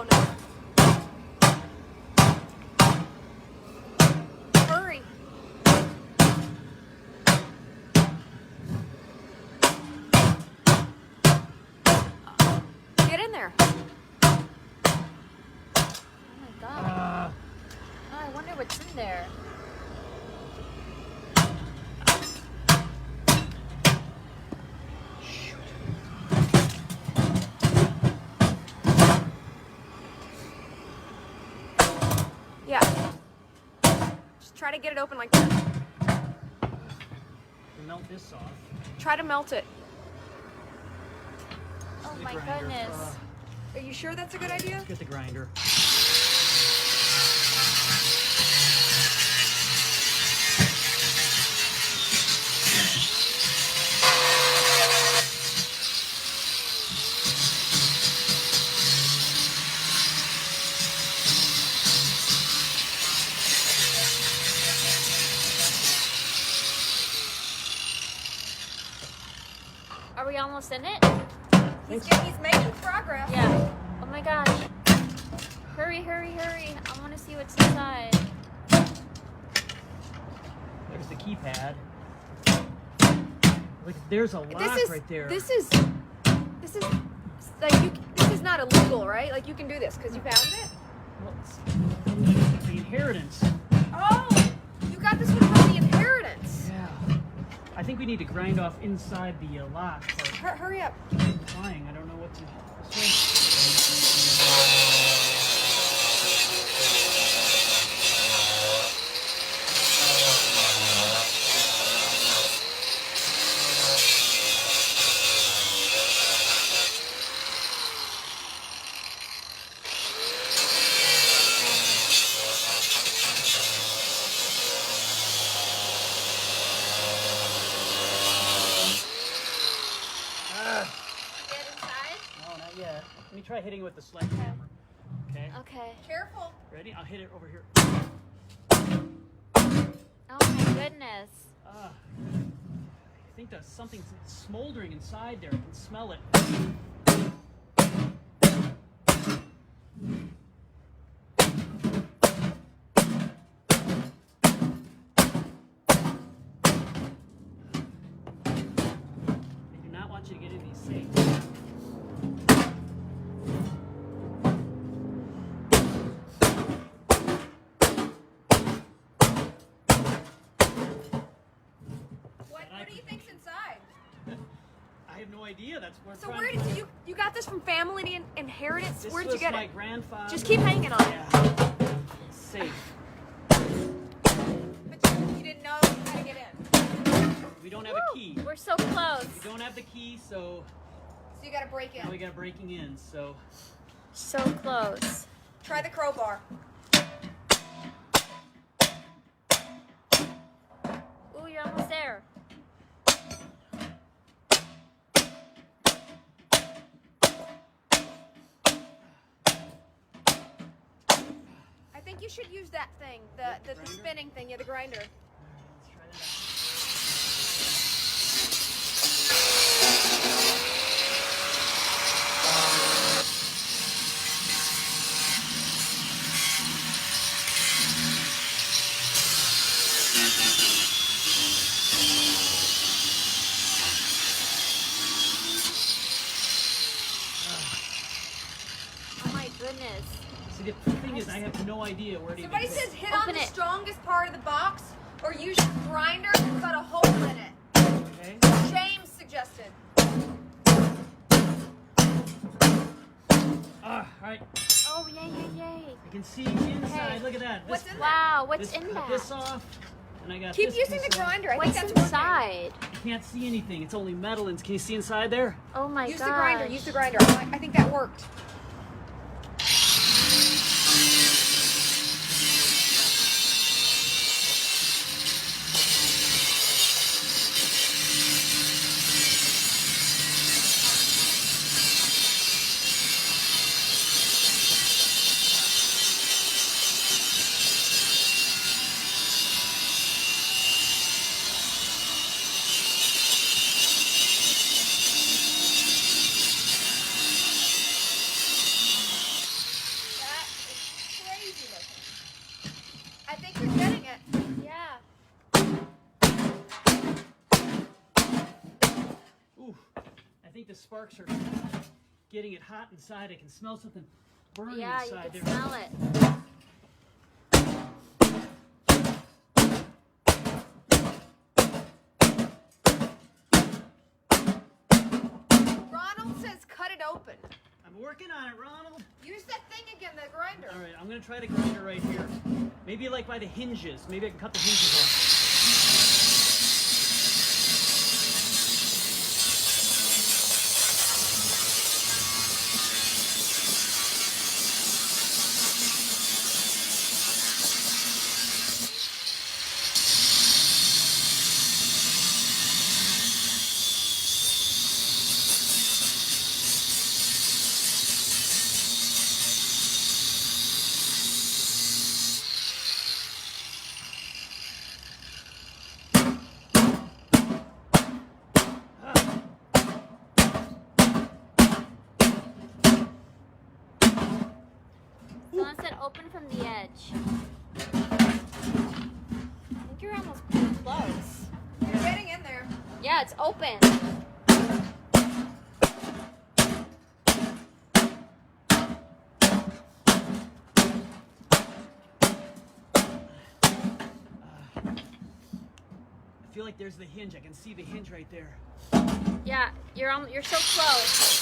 Oh no. Hurry. Get in there. Oh my god. Oh, I wonder what's in there. Yeah. Just try to get it open like that. Melt this off. Try to melt it. Oh The my grinder. goodness. Are you sure that's a good idea? Let's get the grinder. Are we almost in it? He's making progress. Yeah. Oh my gosh. Hurry, hurry, hurry. I want to see what's inside. There's the keypad. Look, there's a lock right there. This is like this is not illegal, right? Like you can do this because you found it. Well, it's the inheritance. Oh, you got this one from the inheritance. Yeah. I think we need to grind off inside the lock part. Hurry up. I'm trying. I don't know what to. Get inside? No, not yet. Let me try hitting it with the sledgehammer. Okay. Okay. Careful. Ready? I'll hit it over here. Oh my goodness. I think there's something smoldering inside there. I can smell it. I do not want you to get in these safes. What do you think's inside? I have no idea. That's where. So where did you got this from family inheritance? This Where did you get was my it? grandfather. Just keep hanging on it. Yeah. Safe. But you didn't know how to get in. We don't have a key. We're so close. We don't have the key, so So you got to break in. now we got breaking in. So So close. Try the crowbar. Ooh, you're almost there. I think you should use that thing, the grinder? spinning thing, yeah, the grinder. let's try that. Oh my goodness. See, the thing is, I have no idea where to Somebody even says hit on Open the it. strongest part of the box or use your grinder that's got a hole in it. Okay. James suggested. All right. Oh, yay, yay, yay. I can see inside. Okay. Look at that. What's in there? Wow, what's this, in cut that? this off, and I got Keep this using piece the off. grinder. I What's think that's working. inside? I can't see anything. It's only metal. And can you see inside there? Oh my Use god. the grinder. Use the grinder. I think that worked. think the sparks are getting it hot inside. I can smell something burning Yeah, you inside can there. smell it. Ronald says cut it open. I'm working on it, Ronald. Use that thing again, the grinder. All right, I'm gonna try the grinder right here. Maybe like by the hinges. Maybe I can cut the hinges off. Someone said open from the edge. I think you're almost pretty close. You're getting in there. Yeah, it's open. I feel like there's the hinge. I can see the hinge right there. Yeah, you're so close.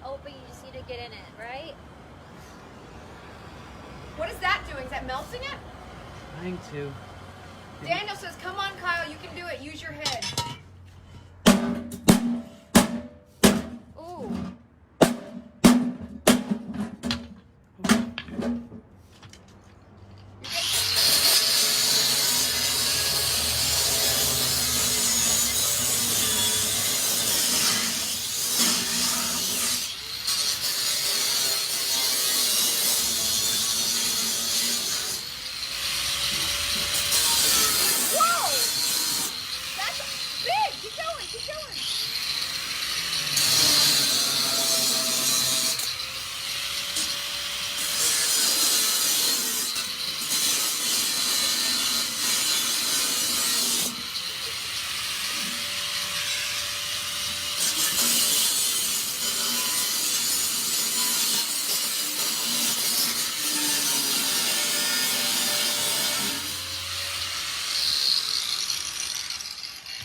Open, you just need to get in it, right? What is that doing? Is that melting it? Trying to. Daniel says, come on, Kyle, you can do it. Use your head. Ooh. Whoa! That's big! Keep going, keep going.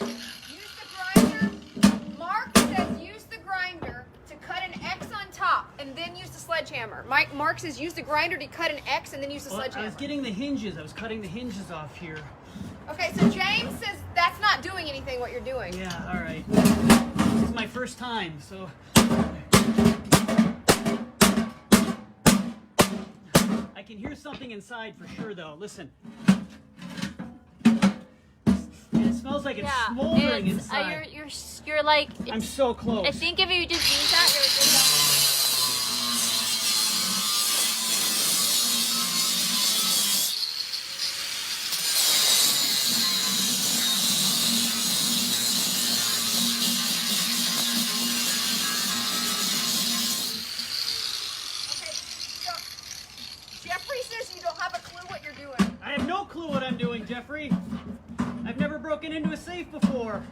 Use the grinder. Mark says use the grinder to cut an X on top and then use the sledgehammer. Mark says use the grinder to cut an X and then use the Well, I sledgehammer. was getting the hinges. I was cutting the hinges off here. Okay, so James says that's not doing anything what you're doing. Yeah, all right. This is my first time, so. I can hear something inside for sure, though. Listen. It smells like it's smoldering it's, inside. you're like. I'm so close. I think if you just use that, you're good. Okay, so Jeffrey says you don't have a clue what you're doing. I have no clue what I'm doing, Jeffrey. I've never broken into a safe before.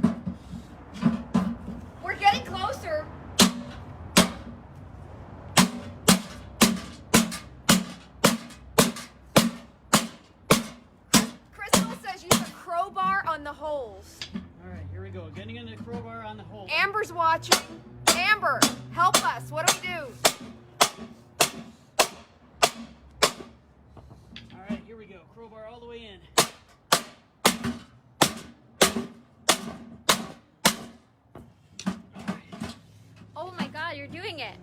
We're getting closer. Crystal says use a crowbar on the holes. All right, here we go. Getting in the crowbar on the hole. Amber's watching. Amber, help us. What do we do? All right, here here we go. Crowbar all the way in. Oh my God, you're doing it.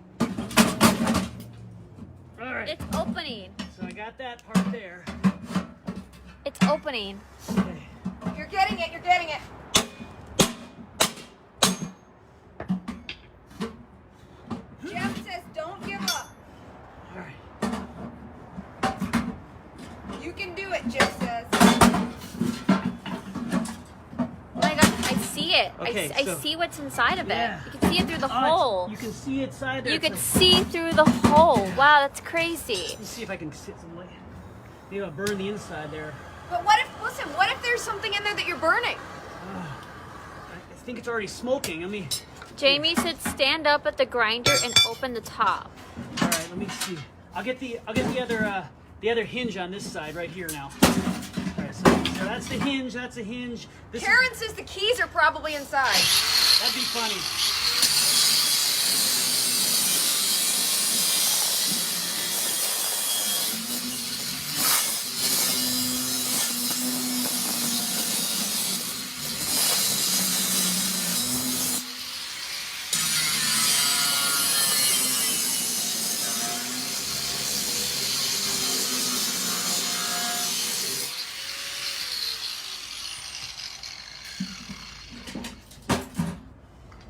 All right. It's opening. So I got that part there. It's opening. Okay. You're getting it. You're getting it. Jeff says, "Don't give up." All right. You can do it, Jeff says. Oh my God, I see it. Okay, I so- see what's inside of it. Yeah. You can see it through the Oh, hole. you can see inside there. You It's can like- see through the hole. Wow, that's crazy. Let me see if I can sit some light. Maybe I'll burn the inside there. But what if? Listen. What if there's something in there that you're burning? I think it's already smoking. Let me. Jamie said stand up at the grinder and open the top. All right. Let me see. I'll get the other hinge on this side right here now. All right. So that's the hinge. That's the hinge. This is- Karen says the keys are probably inside. that'd be funny.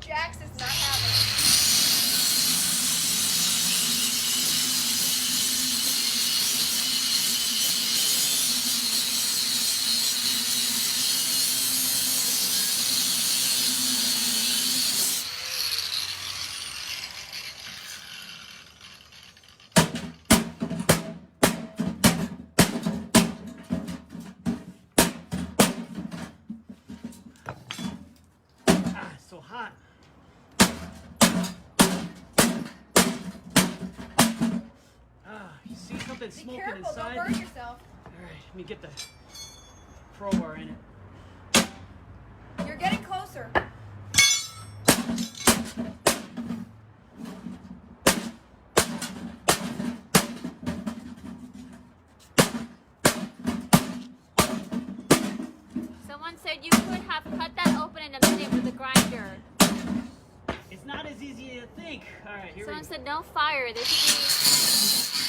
Jax is not having it. Ah, it's so hot. Ah, you see something Be smoking careful. inside? Don't burn yourself. All right, let me get the crowbar in it. You're getting closer. Someone said you could have cut that open in a minute with a grinder. It's not as easy as you think. All right, here Someone we go. said no fire. There should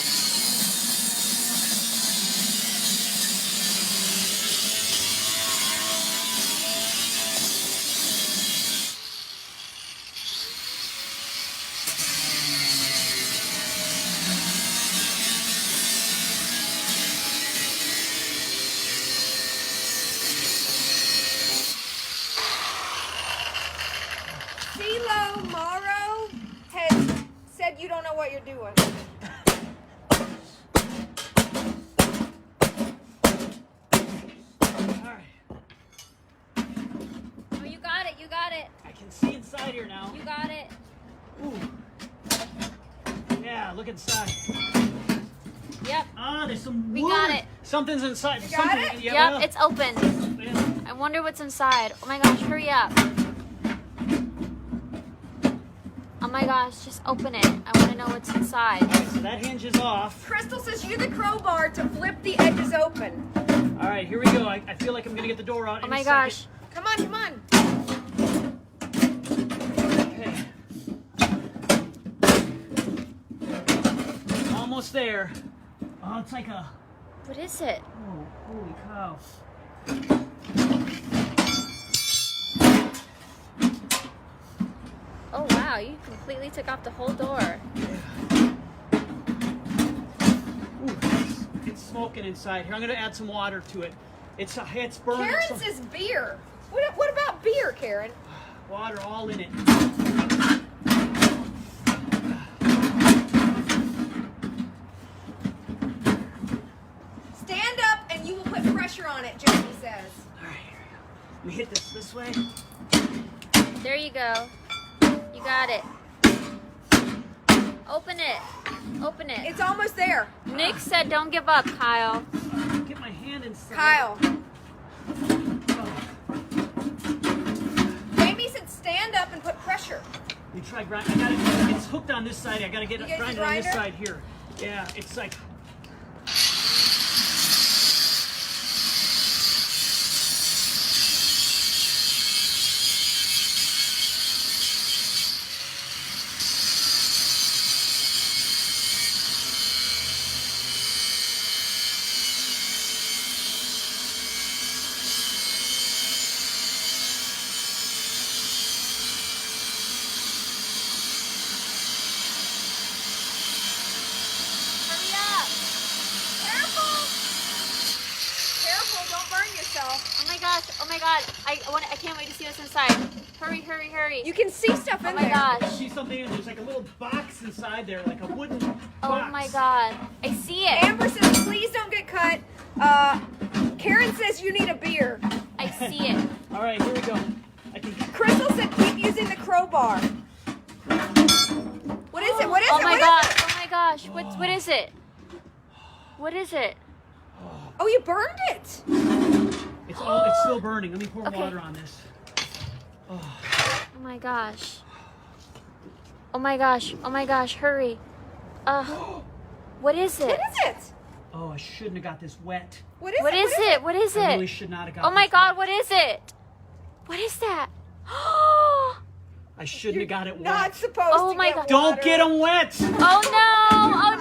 CeeLo Morrow has said you don't know what you're doing. All right, Oh, you got it. You got it. I can see inside here now. You got it. Ooh. Yeah, look inside. Yep. Ah, there's some We wood. got it. Something's inside. You got Something, it? Yeah, Yep, well, it's open. yeah. I wonder what's inside. Oh my gosh, hurry up. Oh my gosh, just open it. I want to know what's inside. All right, so that hinge is off. Crystal says use the crowbar to flip the edges open. All right, here we go. I feel like I'm gonna get the door out. Oh any my second. gosh. Come on, come on. Okay. Almost there. Oh, it's like a. What is it? Oh, holy cow. Oh wow, you completely took off the whole door. Ooh, it's smoking inside here. I'm gonna add some water to it. It's burning. Karen so- says beer. What about beer, Karen? Water all in it. Stand up and you will put pressure on it, Jamie says. All right, here we go. Let me hit this way. There you go. You got it. Open it. Open it. It's almost there. Nick said don't give up, Kyle. Get my hand inside. Kyle. Oh, Jamie said stand up and put pressure. let me try grind. I gotta. It's hooked on this side. I gotta get You it guys grinded the on this grinder? side here. Yeah, it's like. my god. I can't wait to see what's inside. Hurry, hurry, hurry. You can see stuff in Oh my there. I gosh. see something in there's like a little box inside there, like a wooden box. Oh my god. I see it. Amber says, please don't get cut. Karen says you need a beer. I see it. All right, here we go. I can. Crystal said keep using the crowbar. What is it? What is Oh it? my What god. is it? Oh my gosh. What is it? What is it? Oh, you burned it. It's still burning. Let me pour Okay. water on this. Oh my gosh. Oh my gosh. Oh my gosh. Hurry. What is it? What is it? Oh, I shouldn't have got this wet. What is What it? is it? What is I really it? should not have got Oh my this god. wet. What is it? What is that? I shouldn't have got it Not wet. supposed Oh to my get God. Don't water. get them wet. Oh no. Oh